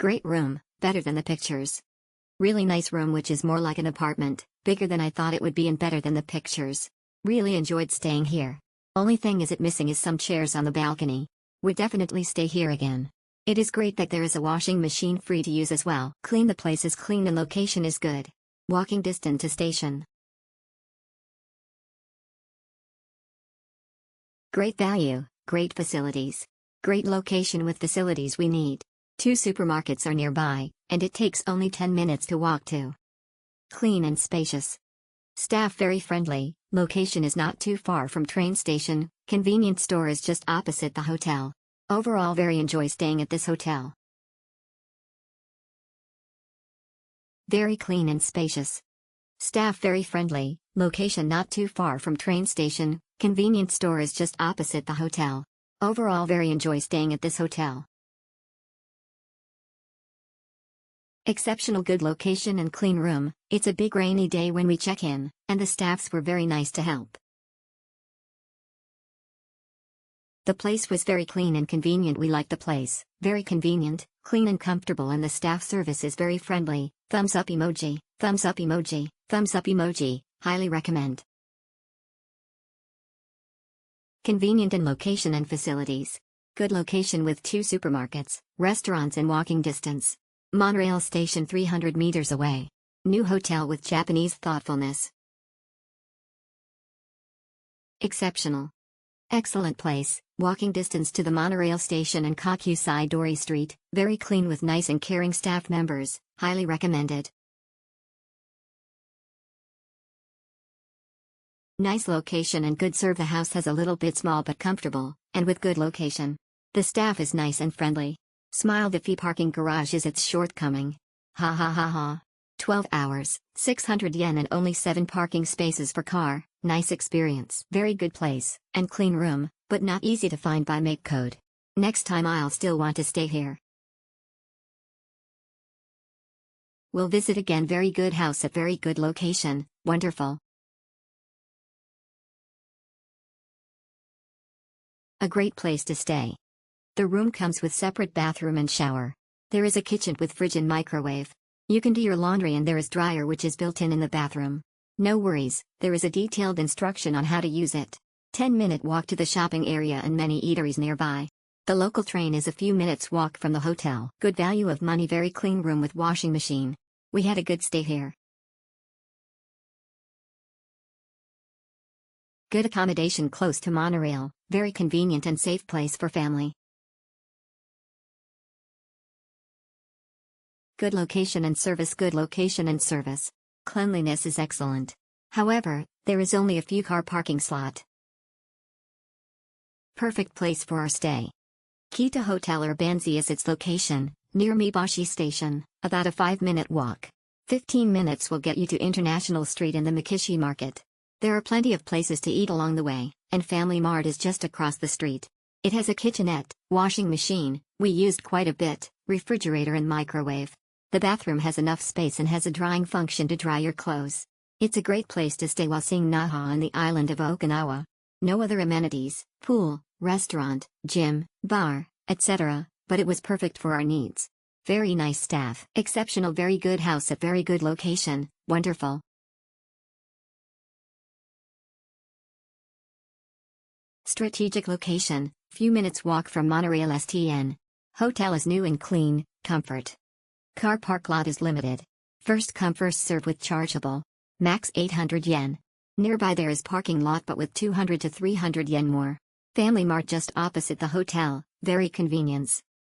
Great room, better than the pictures. Really nice room which is more like an apartment, bigger than I thought it would be and better than the pictures. Really enjoyed staying here. Only thing is it missing is some chairs on the balcony. Would definitely stay here again. It is great that there is a washing machine free to use as well. Clean, the place is clean and location is good. Walking distance to station. Great value, great facilities. Great location with facilities we need. 2 supermarkets are nearby, and it takes only 10 minutes to walk to. Clean and spacious. Staff very friendly, location is not too far from train station, convenience store is just opposite the hotel. Overall very enjoy staying at this hotel. Very clean and spacious. Staff very friendly, location not too far from train station, convenience store is just opposite the hotel. Overall very enjoy staying at this hotel. Exceptional good location and clean room. It's a big rainy day when we check in, and the staffs were very nice to help. The place was very clean and convenient. We like the place. Very convenient, clean and comfortable, and the staff service is very friendly. Thumbs up emoji, thumbs up emoji, thumbs up emoji. Highly recommend. Convenient in location and facilities. Good location with 2 supermarkets, restaurants in walking distance. Monorail station 300 meters away. New hotel with Japanese thoughtfulness. Exceptional. Excellent place, walking distance to the monorail station and Kakusai Dori Street, very clean with nice and caring staff members, highly recommended. Nice location and good serve. The house has a little bit small but comfortable, and with good location. The staff is nice and friendly. Smile. The fee parking garage is its shortcoming. Ha ha ha ha. 12 hours, 600 yen and only 7 parking spaces for car. Nice experience. Very good place, and clean room, but not easy to find by make code. Next time I'll still want to stay here. We'll visit again. Very good house at very good location, wonderful. A great place to stay. The room comes with separate bathroom and shower. There is a kitchen with fridge and microwave. You can do your laundry and there is dryer which is built in the bathroom. No worries, there is a detailed instruction on how to use it. 10-minute walk to the shopping area and many eateries nearby. The local train is a few minutes walk from the hotel. Good value of money. Very clean room with washing machine. We had a good stay here. Good accommodation close to monorail. Very convenient and safe place for family. Good location and service. Good location and service. Cleanliness is excellent. However, there is only a few car parking slot. Perfect place for our stay. Key to Hotel Urbansea is its location, near Mibashi Station, about a 5-minute walk. 15 minutes will get you to International Street and the Makishi Market. There are plenty of places to eat along the way, and Family Mart is just across the street. It has a kitchenette, washing machine, we used quite a bit, refrigerator and microwave. The bathroom has enough space and has a drying function to dry your clothes. It's a great place to stay while seeing Naha on the island of Okinawa. No other amenities, pool, restaurant, gym, bar, etc., but it was perfect for our needs. Very nice staff. Exceptional. Very good house at very good location, wonderful. Strategic location, few minutes walk from monorail STN. Hotel is new and clean, comfort. Car park lot is limited. First come first serve with chargeable. Max 800 yen. Nearby there is parking lot but with 200 to 300 yen more. Family Mart just opposite the hotel, very convenience.